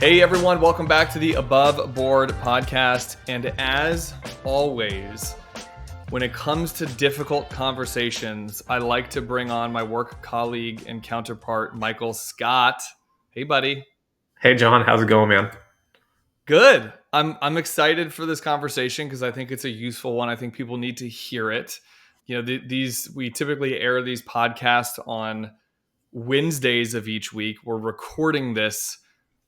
Hey everyone, welcome back to the Above Board podcast. And as always, when it comes to difficult conversations, I like to bring on my work colleague and counterpart, Michael Scott. Hey buddy. Hey John, how's it going, man? Good. I'm excited for this conversation because I think it's a useful one. I think people need to hear it. You know, we typically air these podcasts on Wednesdays of each week. We're recording this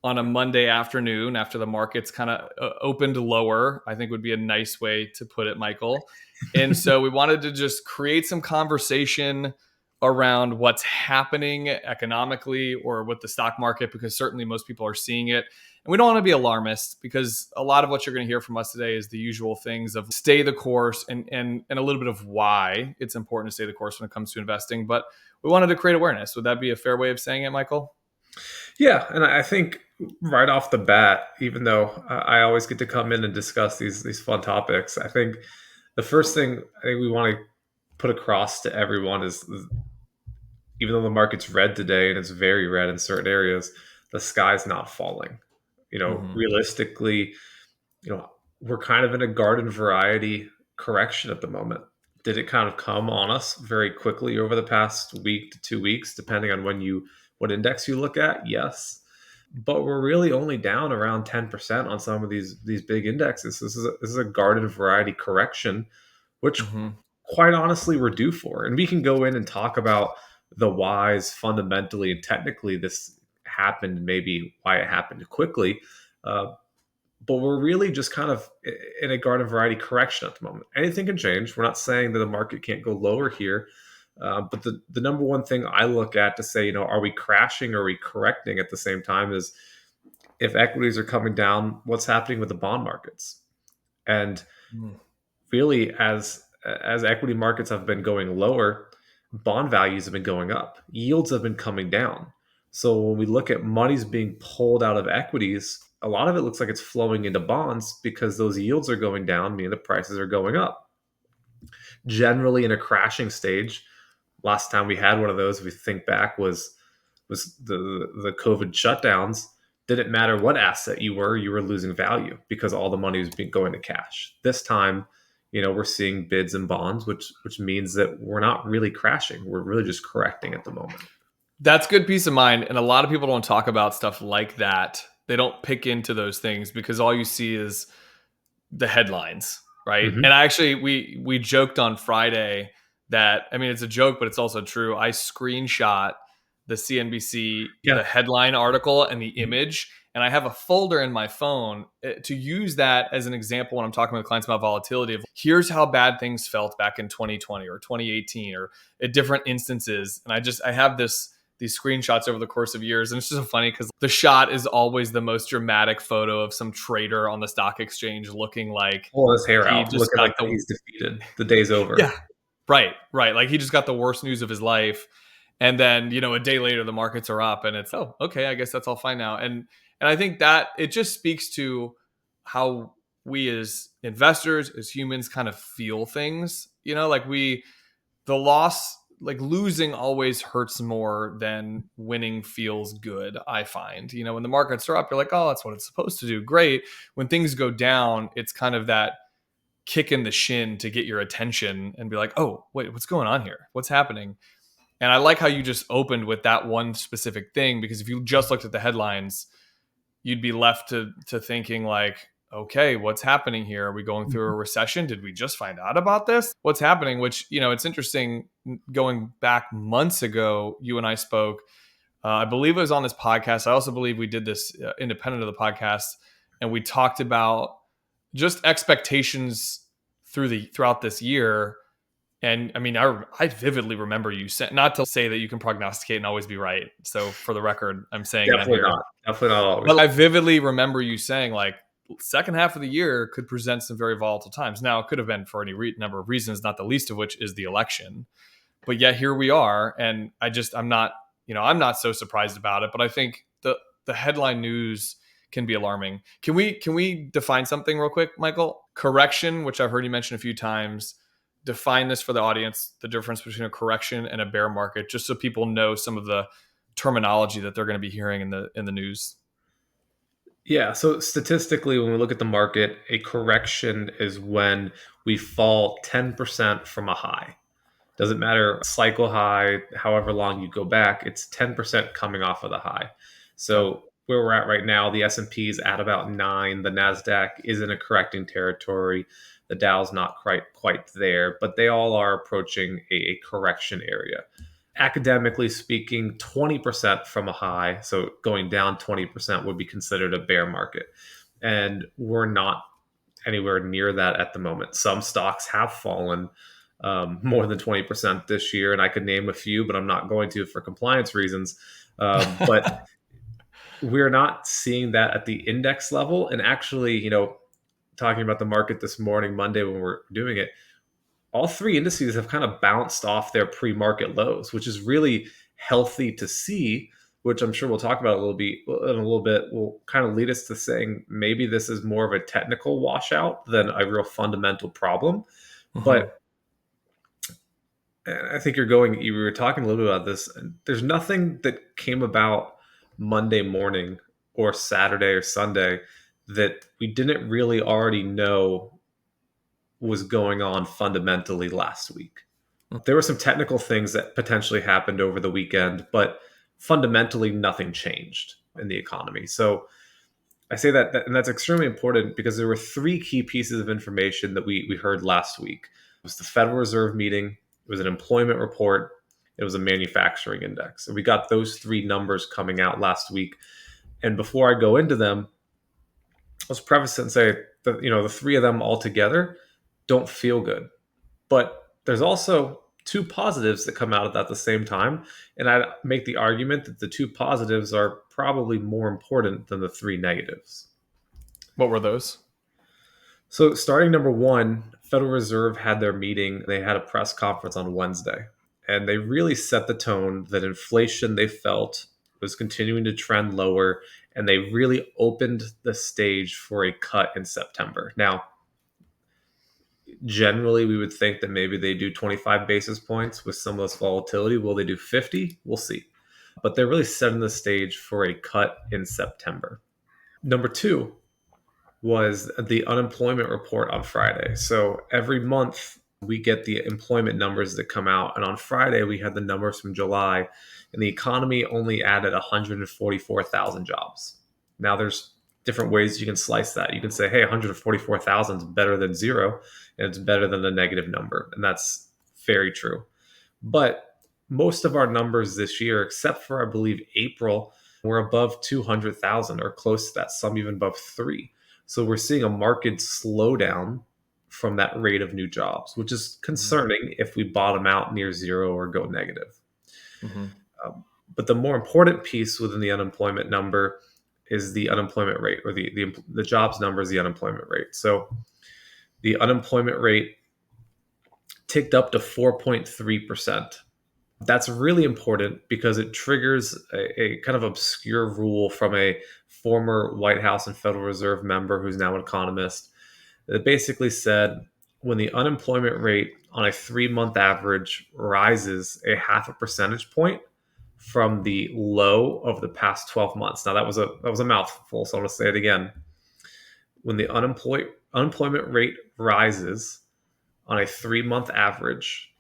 on a Monday afternoon after the markets kind of opened lower, I think would be a nice way to put it, Michael. And so we wanted to just create some conversation around what's happening economically or with the stock market, because certainly most people are seeing it. And we don't want to be alarmist, because a lot of what you're going to hear from us today is the usual things of stay the course and a little bit of why it's important to stay the course when it comes to investing. But we wanted to create awareness. Would that be a fair way of saying it, Michael? Yeah, and I think right off the bat, even though I always get to come in and discuss these fun topics, I think the first thing I think we want to put across to everyone is, even though the market's red today and it's very red in certain areas, the sky's not falling. Realistically, we're kind of in a garden variety correction at the moment. Did it kind of come on us very quickly over the past week to 2 weeks, depending on what index you look at? Yes. But we're really only down around 10% on some of these big indexes. This is a garden variety correction, which quite honestly we're due for. And we can go in and talk about the whys fundamentally and technically this happened, maybe why it happened quickly. But we're really just kind of in a garden variety correction at the moment. Anything can change. We're not saying that the market can't go lower here. But the number one thing I look at to say, are we crashing or are we correcting at the same time, is if equities are coming down, what's happening with the bond markets? And really, as equity markets have been going lower, bond values have been going up. Yields have been coming down. So when we look at monies being pulled out of equities, a lot of it looks like it's flowing into bonds because those yields are going down, meaning the prices are going up. Generally, in a crashing stage, last time we had one of those, if we think back, was the COVID shutdowns. Didn't matter what asset you were losing value because all the money was going to cash. This time, we're seeing bids and bonds, which means that we're not really crashing. We're really just correcting at the moment. That's good peace of mind. And a lot of people don't talk about stuff like that. They don't pick into those things because all you see is the headlines, right? Mm-hmm. And actually, we joked on Friday that, I mean, it's a joke, but it's also true. I screenshot the CNBC, the headline article and the image, and I have a folder in my phone to use that as an example when I'm talking with clients about volatility of here's how bad things felt back in 2020 or 2018 or at different instances. And I have these screenshots over the course of years. And it's just so funny because the shot is always the most dramatic photo of some trader on the stock exchange looking like his hair out, looking like he's defeated. The day's over. Yeah, right. Like he just got the worst news of his life. And then, a day later, the markets are up and it's, oh, okay, I guess that's all fine now. And I think that it just speaks to how we as investors, as humans kind of feel things, losing always hurts more than winning feels good, I find. When the markets are up, you're like, oh, that's what it's supposed to do. Great. When things go down, it's kind of that kick in the shin to get your attention and be like, oh, wait, what's going on here? What's happening? And I like how you just opened with that one specific thing, because if you just looked at the headlines, you'd be left to thinking like, okay, what's happening here? Are we going through a recession? Did we just find out about this? What's happening? Which, it's interesting, going back months ago, you and I spoke, I believe it was on this podcast. I also believe we did this independent of the podcast, and we talked about just expectations throughout this year. And I mean, I vividly remember you saying, not to say that you can prognosticate and always be right. So for the record, I'm saying Definitely that here. not. Definitely not always. But I vividly remember you saying like, second half of the year could present some very volatile times. Now, it could have been for any number of reasons, not the least of which is the election. But yet here we are. And I'm not so surprised about it. But I think the headline news can be alarming. Can we define something real quick, Michael? Correction, which I've heard you mention a few times. Define this for the audience, the difference between a correction and a bear market, just so people know some of the terminology that they're going to be hearing in the news. Yeah. So statistically, when we look at the market, a correction is when we fall 10% from a high. Doesn't matter cycle high, however long you go back, it's 10% coming off of the high. Okay. So where we're at right now, the S&P is at about 9, the Nasdaq is in a correcting territory, the Dow's not quite there, but they all are approaching a correction area. Academically speaking, 20% from a high, so going down 20% would be considered a bear market. And we're not anywhere near that at the moment. Some stocks have fallen more than 20% this year, and I could name a few, but I'm not going to for compliance reasons. But we're not seeing that at the index level. And actually, talking about the market this morning, Monday, when we're doing it, all three indices have kind of bounced off their pre-market lows, which is really healthy to see. Which I'm sure we'll talk about in a little bit. Will kind of lead us to saying maybe this is more of a technical washout than a real fundamental problem. Hmm. But I think you were talking a little bit about this. And there's nothing that came about Monday morning or Saturday or Sunday that we didn't really already know was going on fundamentally last week. There were some technical things that potentially happened over the weekend, but fundamentally nothing changed in the economy. So I say and that's extremely important because there were three key pieces of information that we heard last week. It was the Federal Reserve meeting, it was an employment report, it was a manufacturing index. And we got those three numbers coming out last week. And before I go into them, let's preface it and say that the three of them all together don't feel good. But there's also two positives that come out of that at the same time. And I make the argument that the two positives are probably more important than the three negatives. What were those? So, starting number one, Federal Reserve had their meeting. They had a press conference on Wednesday, and they really set the tone that inflation they felt was continuing to trend lower, and they really opened the stage for a cut in September. Now, generally, we would think that maybe they do 25 basis points with some of this volatility. Will they do 50? We'll see. But they're really setting the stage for a cut in September. Number two, was the unemployment report on Friday. So every month we get the employment numbers that come out. And on Friday, we had the numbers from July, and the economy only added 144,000 jobs. Now, there's different ways you can slice that. You can say, hey, 144,000 is better than zero, and it's better than a negative number. And that's very true. But most of our numbers this year, except for I believe April, were above 200,000 or close to that, some even above three. So we're seeing a market slowdown from that rate of new jobs, which is Hmm. concerning if we bottom out near zero or go negative. Hmm. But the more important piece within the unemployment number is the unemployment rate, or the jobs number is the unemployment rate. So the unemployment rate ticked up to 4.3%. That's really important because it triggers a kind of obscure rule from a former White House and Federal Reserve member who's now an economist that basically said when the unemployment rate on a 3 month average rises a half a percentage point from the low of the past 12 months. Now that was a mouthful, so I'm going to say it again. When the unemployment rate rises on a 3 month average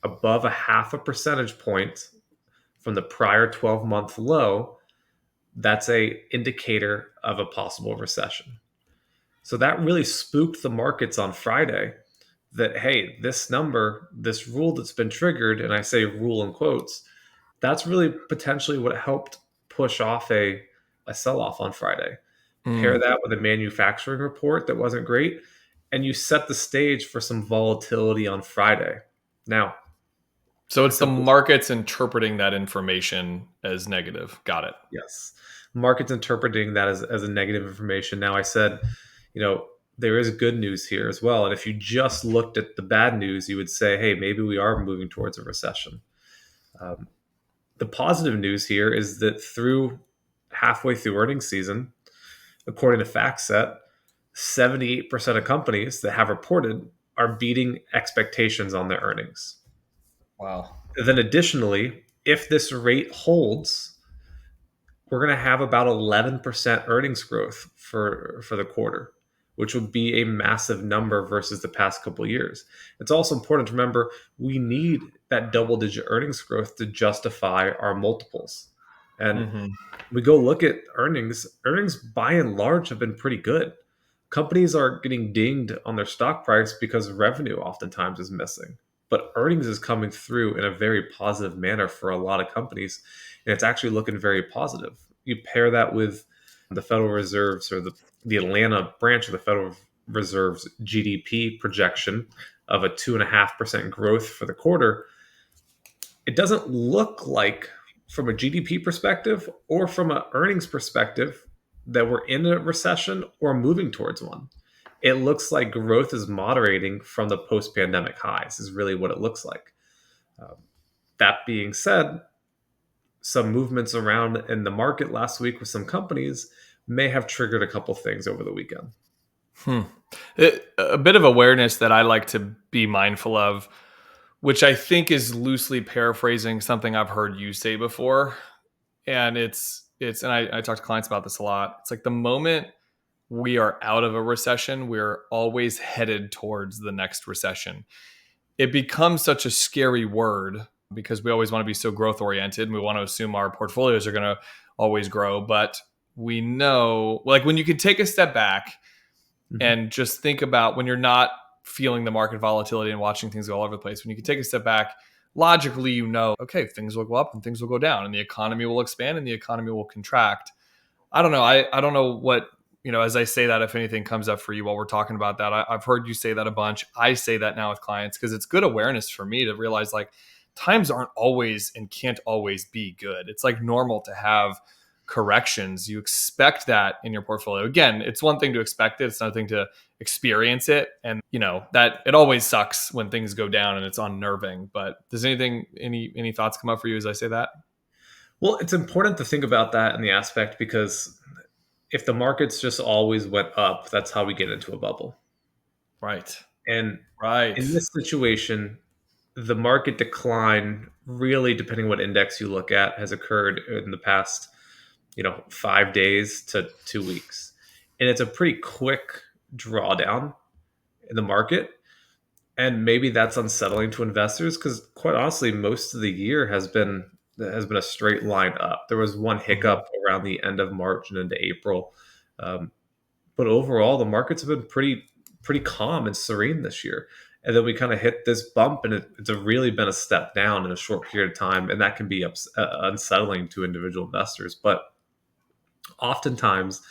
above a half a percentage point from the prior 12-month low, that's a indicator of a possible recession. So that really spooked the markets on Friday that, hey, this number, this rule that's been triggered, and I say rule in quotes, that's really potentially what helped push off a sell off on Friday. Pair Mm. that with a manufacturing report that wasn't great, and you set the stage for some volatility on Friday. Now, So it's the the markets interpreting that information as negative. Got it. Yes. Markets interpreting that as a negative information. Now, I said, you know, there is good news here as well. And if you just looked at the bad news, you would say, hey, maybe we are moving towards a recession. Um, the positive news here is that halfway through earnings season, according to FactSet, 78% of companies that have reported are beating expectations on their earnings. Wow. Then, additionally, if this rate holds, we're going to have about 11% earnings growth for the quarter, which would be a massive number versus the past couple of years. It's also important to remember we need that double digit earnings growth to justify our multiples. And Mm-hmm. we go look at earnings by and large have been pretty good. Companies are getting dinged on their stock price because revenue oftentimes is missing, but earnings is coming through in a very positive manner for a lot of companies, and it's actually looking very positive. You pair that with the Federal Reserve's or the Atlanta branch of the Federal Reserve's GDP projection of a 2.5% growth for the quarter. It doesn't look like, from a GDP perspective or from an earnings perspective, that we're in a recession or moving towards one. It looks like growth is moderating from the post pandemic highs, is really what it looks like. Um, that being said, some movements around in the market last week with some companies may have triggered a couple things over the weekend. Hmm. A bit of awareness that I like to be mindful of, which I think is loosely paraphrasing something I've heard you say before. And and I talk to clients about this a lot. It's like the moment we are out of a recession, we're always headed towards the next recession. It becomes such a scary word because we always want to be so growth oriented and we want to assume our portfolios are going to always grow. But we know, like, when you can take a step back Mhm. and just think about when you're not feeling the market volatility and watching things go all over the place, when you can take a step back, logically, okay, things will go up and things will go down and the economy will expand and the economy will contract. I don't know. I don't know what, as I say that, if anything comes up for you while we're talking about that. I've heard you say that a bunch. I say that now with clients because it's good awareness for me to realize, like, times aren't always and can't always be good. It's like normal to have corrections. You expect that in your portfolio. Again, it's one thing to expect it, it's another thing to experience it. And that it always sucks when things go down and it's unnerving. But does any thoughts come up for you as I say that? Well, it's important to think about that in the aspect because if the markets just always went up, that's how we get into a bubble. Right. And Right. in this situation, the market decline, really depending what index you look at, has occurred in the past, 5 days to 2 weeks. And it's a pretty quick drawdown in the market. And maybe that's unsettling to investors because quite honestly, most of the year has been a straight line up. There was one Mhm. hiccup around the end of March and into April. Um, but overall, the markets have been pretty calm and serene this year. And then we kind of hit this bump, and it's really been a step down in a short period of time, and that can be unsettling to individual investors. But oftentimes,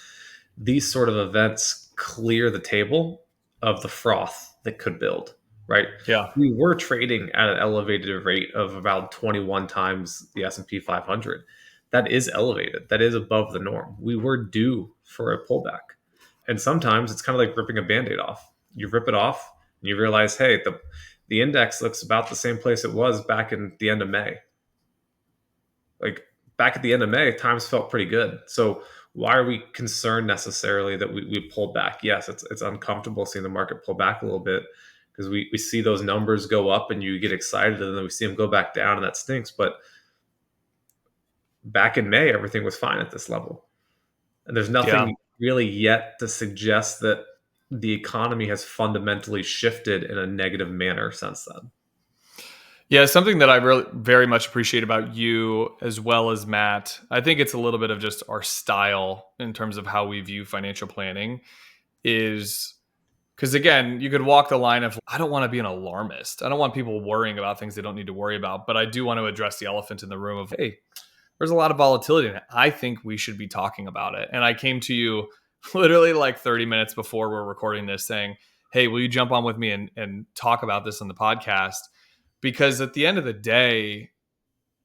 these sort of events clear the table of the froth that could build. Right? Yeah. We were trading at an elevated rate of about 21 times the S&P 500. That is elevated. That is above the norm. We were due for a pullback. And sometimes it's kind of like ripping a band-aid off. You rip it off and you realize, hey, the index looks about the same place it was back in the end of May. Like back at the end of May, times felt pretty good. So why are we concerned necessarily that we pulled back? Yes, it's uncomfortable seeing the market pull back a little bit because we see those numbers go up and you get excited and then we see them go back down and that stinks. But back in May, everything was fine at this level. And there's Yeah. nothing really yet to suggest that the economy has fundamentally shifted in a negative manner since then. Yeah, something that I really very much appreciate about you as well as Matt. I think it's a little bit of just our style in terms of how we view financial planning is because, again, you could walk the line of, I don't want to be an alarmist. I don't want people worrying about things they don't need to worry about, but I do want to address the elephant in the room of, hey, there's a lot of volatility in it. I think we should be talking about it. And I came to you literally like 30 minutes before we're recording this saying, hey, will you jump on with me and talk about this on the podcast? Because at the end of the day,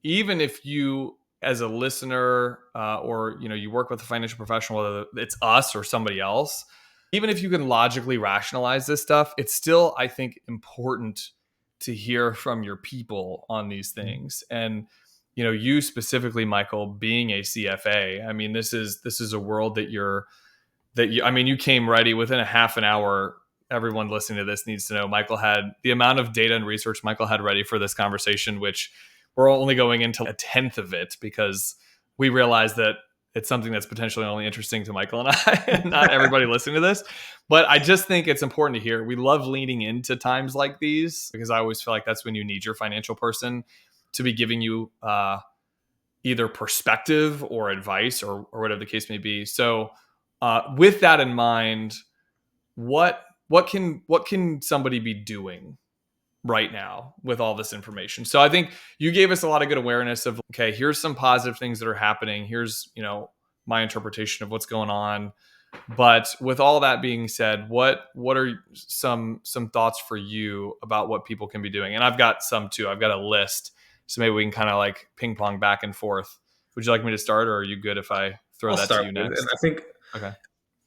even if you as a listener or you work with a financial professional, whether it's us or somebody else, even if you can logically rationalize this stuff, it's still, I think, important to hear from your people on these things. And you specifically, Michael, being a CFA, I mean, this is a world I mean, you came ready within a half an hour. Everyone listening to this needs to know Michael had the amount of data and research Michael had ready for this conversation, which we're only going into a tenth of it because we realized that it's something that's potentially only interesting to Michael and I, and not everybody listening to this. But I just think it's important to hear. We love leaning into times like these because I always feel like that's when you need your financial person to be giving you either perspective or advice or whatever the case may be. So, with that in mind, what can somebody be doing right now with all this information? So I think you gave us a lot of good awareness of, okay, here's some positive things that are happening. Here's, my interpretation of what's going on. But with all that being said, what are some thoughts for you about what people can be doing? And I've got some too. I've got a list. So maybe we can kind of like ping pong back and forth. Would you like me to start, or are you good if I throw I'll that to start you with, and next? I think Okay.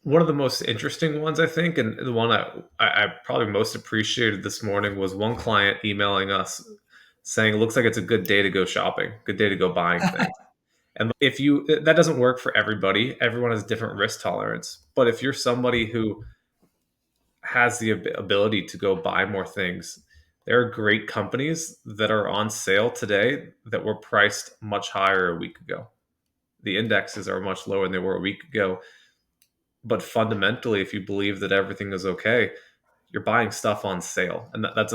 one of the most interesting ones, I think, and the one I probably most appreciated this morning was one client emailing us saying, it looks like it's a good day to go shopping, good day to go buying things. And if you, that doesn't work for everybody. Everyone has different risk tolerance. But if you're somebody who has the ability to go buy more things, there are great companies that are on sale today that were priced much higher a week ago. The indexes are much lower than they were a week ago. But fundamentally, if you believe that everything is okay, you're buying stuff on sale, and that's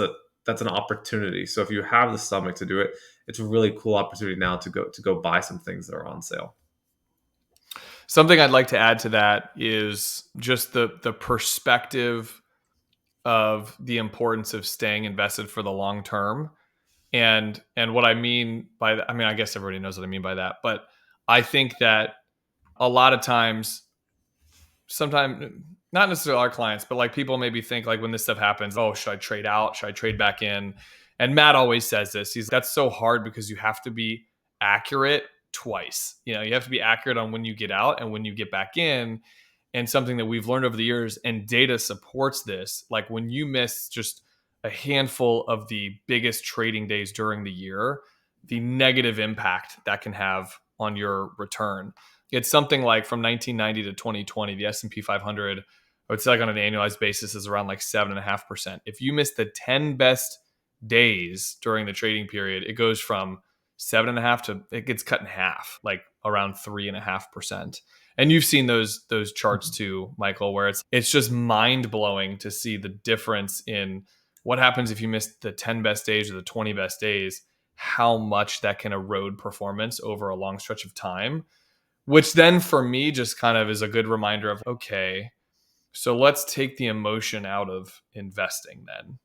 an opportunity. So if you have the stomach to do it, it's a really cool opportunity now to go buy some things that are on sale. Something I'd like to add to that is just the perspective of the importance of staying invested for the long term. And what I mean by that, I mean, I guess everybody knows what I mean by that, but I think that a lot of times, sometimes, not necessarily our clients, but like people maybe think like when this stuff happens, oh, should I trade out? Should I trade back in? And Matt always says this. That's so hard because you have to be accurate twice. You have to be accurate on when you get out and when you get back in. And something that we've learned over the years, and data supports this, like when you miss just a handful of the biggest trading days during the year, the negative impact that can have on your return. It's something like from 1990 to 2020, the S&P 500, I would say like on an annualized basis is around like 7.5%. If you miss the 10 best days during the trading period, it goes from 7.5 to, it gets cut in half, like around 3.5%. And you've seen those charts too, Michael, where it's just mind blowing to see the difference in what happens if you miss the 10 best days or the 20 best days, how much that can erode performance over a long stretch of time. Which then for me just kind of is a good reminder of, okay, so let's take the emotion out of investing then.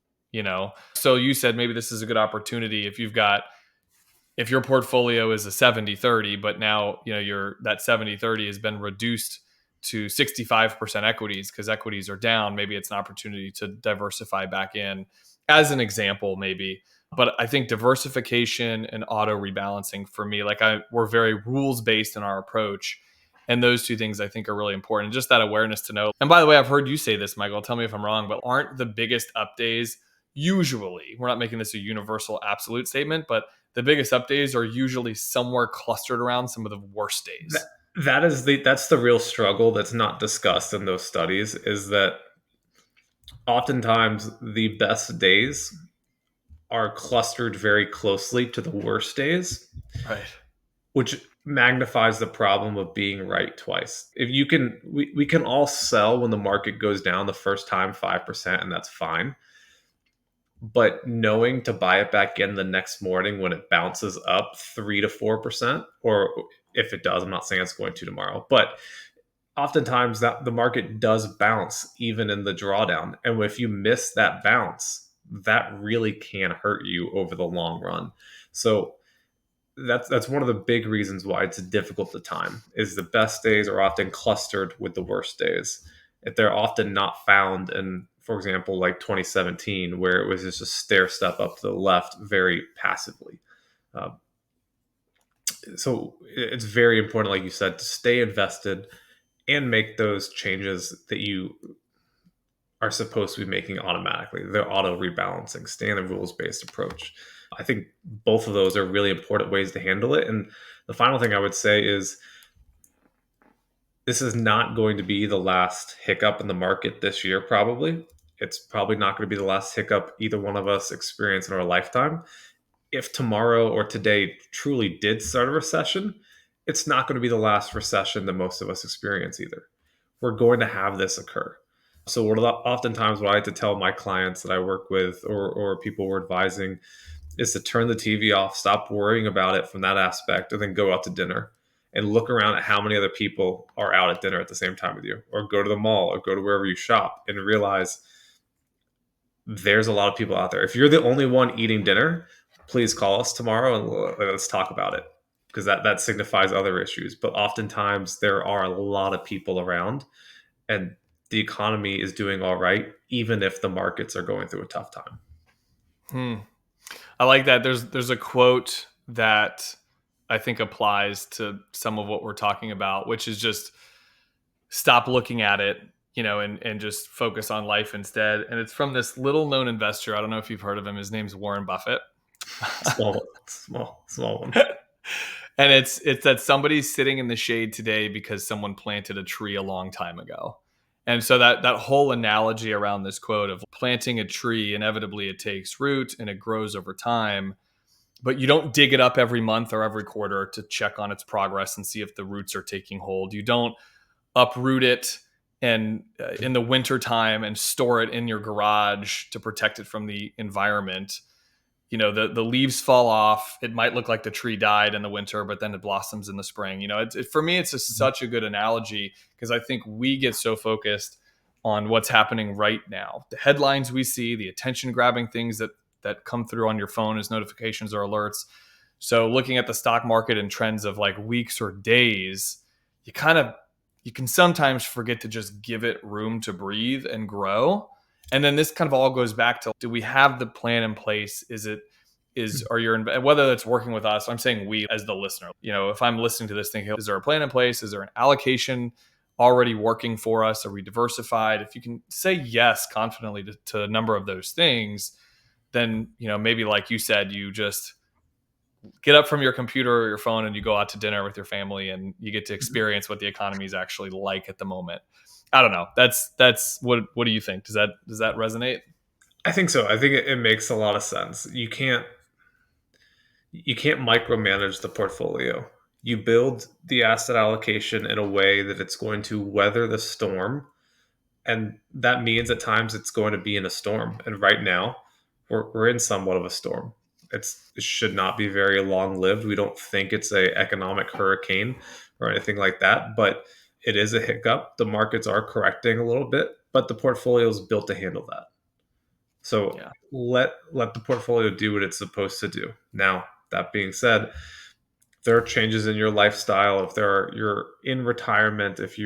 So you said maybe this is a good opportunity if your portfolio is a 70-30, but now your that 70-30 has been reduced to 65% equities because equities are down. Maybe it's an opportunity to diversify back in, as an example, maybe. But I think diversification and auto rebalancing for me, we're very rules based in our approach. And those two things I think are really important. Just that awareness to know. And by the way, I've heard you say this, Michael. Tell me if I'm wrong, but aren't the biggest up days usually, we're not making this a universal absolute statement, but the biggest up days are usually somewhere clustered around some of the worst That, days. that's the real struggle that's not discussed in those studies, is that oftentimes the best days are clustered very closely to the worst days, Right. which magnifies the problem of being right twice. If you can, we can all sell when the market goes down the first time 5%, and that's fine. But knowing to buy it back in the next morning when it bounces up 3 to 4%, or if it does, I'm not saying it's going to tomorrow, but oftentimes that the market does bounce even in the drawdown. And if you miss that bounce, that really can hurt you over the long run. So that's one of the big reasons why it's difficult to time, is the best days are often clustered with the worst days. If they're often not found in, for example, like 2017, where it was just a stair step up to the left very passively. Uh, so it's very important, like you said, to stay invested and make those changes that you are supposed to be making automatically. They're auto rebalancing, stay in the rules based approach. I think both of those are really important ways to handle it. And the final thing I would say is, this is not going to be the last hiccup in the market this year, probably. It's probably not going to be the last hiccup either one of us experience in our lifetime. If tomorrow or today truly did start a recession, it's not going to be the last recession that most of us experience either. We're going to have this occur. So oftentimes what I like to tell my clients that I work with, or people we're advising, is to turn the TV off, stop worrying about it from that aspect, and then go out to dinner and look around at how many other people are out at dinner at the same time with you, or go to the mall, or go to wherever you shop, and realize there's a lot of people out there. If you're the only one eating dinner, please call us tomorrow and let's talk about it, because that signifies other issues. But oftentimes there are a lot of people around, and the economy is doing all right, even if the markets are going through a tough time. Hmm. I like that. There's a quote that I think applies to some of what we're talking about, which is just stop looking at it, and just focus on life instead. And it's from this little known investor. I don't know if you've heard of him. His name's Warren Buffett. Small one, small one. And it's that somebody's sitting in the shade today because someone planted a tree a long time ago. And so that whole analogy around this quote of planting a tree, inevitably it takes root and it grows over time, but you don't dig it up every month or every quarter to check on its progress and see if the roots are taking hold. You don't uproot it and in the winter time and store it in your garage to protect it from the environment. The leaves fall off. It might look like the tree died in the winter, but then it blossoms in the spring. For me, it's just such a good analogy, because I think we get so focused on what's happening right now, the headlines we see, the attention grabbing things that come through on your phone as notifications or alerts. So looking at the stock market and trends of like weeks or days, you can sometimes forget to just give it room to breathe and grow. And then this kind of all goes back to, do we have the plan in place? Are your, whether it's working with us, I'm saying we as the listener, if I'm listening to this thing, is there a plan in place? Is there an allocation already working for us? Are we diversified? If you can say yes confidently to a number of those things, then, maybe like you said, you just get up from your computer or your phone and you go out to dinner with your family and you get to experience what the economy is actually like at the moment. I don't know. That's what do you think? Does that resonate? I think so. I think it makes a lot of sense. You can't micromanage the portfolio. You build the asset allocation in a way that it's going to weather the storm, and that means at times it's going to be in a storm. And right now, we're in somewhat of a storm. It should not be very long lived. We don't think it's a economic hurricane or anything like that, but it is a hiccup. The markets are correcting a little bit, but the portfolio is built to handle that. So Yeah. let the portfolio do what it's supposed to do. Now, that being said, there are changes in your lifestyle. You're in retirement, if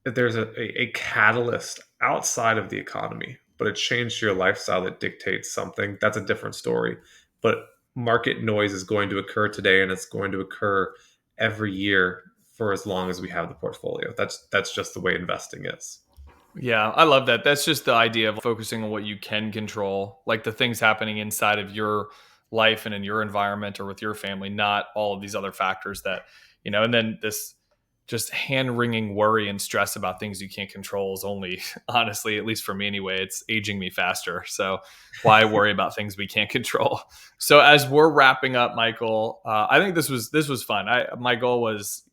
there's a catalyst outside of the economy, but a change to your lifestyle that dictates something, that's a different story. But market noise is going to occur today, and it's going to occur every year for as long as we have the portfolio. That's just the way investing is. Yeah, I love that. That's just the idea of focusing on what you can control, like the things happening inside of your life and in your environment or with your family, not all of these other factors and then this just hand wringing worry and stress about things you can't control is only, honestly, at least for me anyway, it's aging me faster. So why worry about things we can't control? So as we're wrapping up, Michael, I think this was fun. My goal was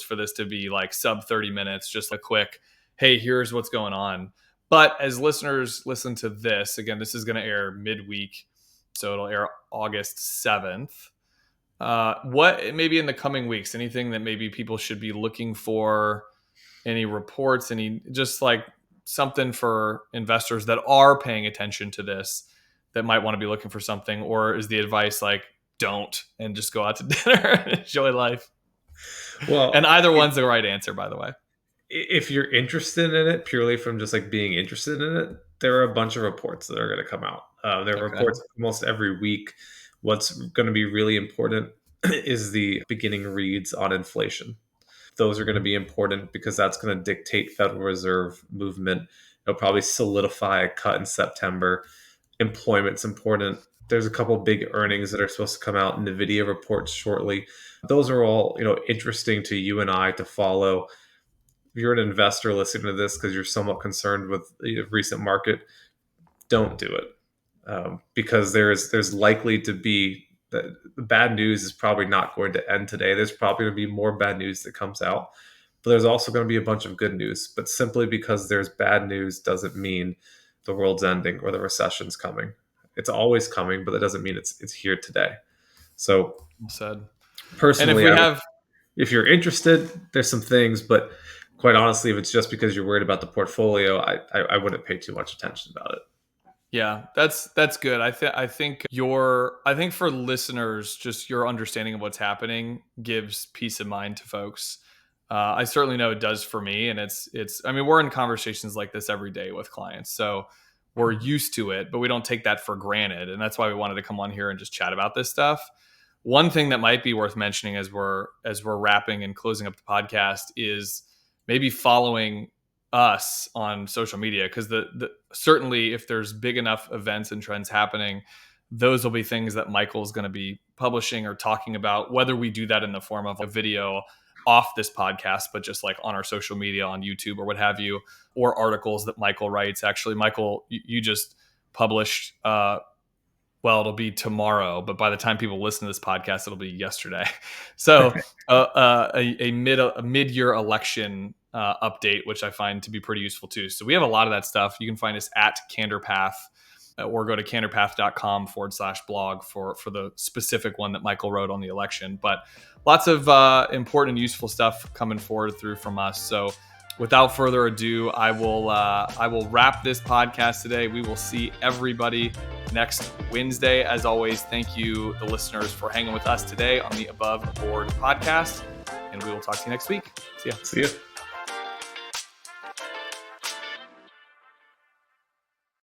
for this to be like sub 30 minutes, just a quick, hey, here's what's going on. But as listeners listen to this, again, this is going to air midweek. So it'll air August 7th. What maybe in the coming weeks, anything that maybe people should be looking for, any reports, any just like something for investors that are paying attention to this that might want to be looking for something? Or is the advice like, don't, and just go out to dinner and enjoy life? And Well, either one's the right answer, by the way. if you're interested in it purely from just like being interested in it, there are a bunch of reports that are going to come out. There are Okay. reports almost every week. What's going to be really important is the beginning reads on inflation. Those are going to be important because that's going to dictate Federal Reserve movement. It'll probably solidify a cut in September. Employment's important. There's a couple big earnings that are supposed to come out. NVIDIA reports shortly. Those are all interesting to you and I to follow. If you're an investor listening to this because you're somewhat concerned with the recent market, don't do it, because there's likely to be the bad news is probably not going to end today. There's probably going to be more bad news that comes out, but there's also going to be a bunch of good news. But simply because there's bad news doesn't mean the world's ending or the recession's coming. It's always coming, but that doesn't mean it's here today. So Well said. And if personally, we have, if you're interested, there's some things, but quite honestly, if it's just because you're worried about the portfolio, I wouldn't pay too much attention about it. yeah, that's good. I think for listeners, just your understanding of what's happening gives peace of mind to folks. I certainly know it does for me, and it's. I mean, we're in conversations like this every day with clients, so we're used to it, but we don't take that for granted, and that's why we wanted to come on here and just chat about this stuff. One thing that might be worth mentioning as we're wrapping and closing up the podcast is maybe following us on social media, because the certainly if there's big enough events and trends happening, those will be things that Michael's going to be publishing or talking about, whether we do that in the form of a video off this podcast, but just like on our social media on YouTube or what have you, or articles that Michael writes. Actually, Michael, you just published well, it'll be tomorrow, but by the time people listen to this podcast, it'll be yesterday. So a mid-year election update, which I find to be pretty useful too. So we have a lot of that stuff. You can find us at CandorPath, or go to candorpath.com/blog for the specific one that Michael wrote on the election. But lots of important and useful stuff coming forward through from us. So without further ado, I will wrap this podcast today. We will see everybody next Wednesday. As always, thank you, the listeners, for hanging with us today on the Above Board podcast, and we will talk to you next week. See ya. See ya.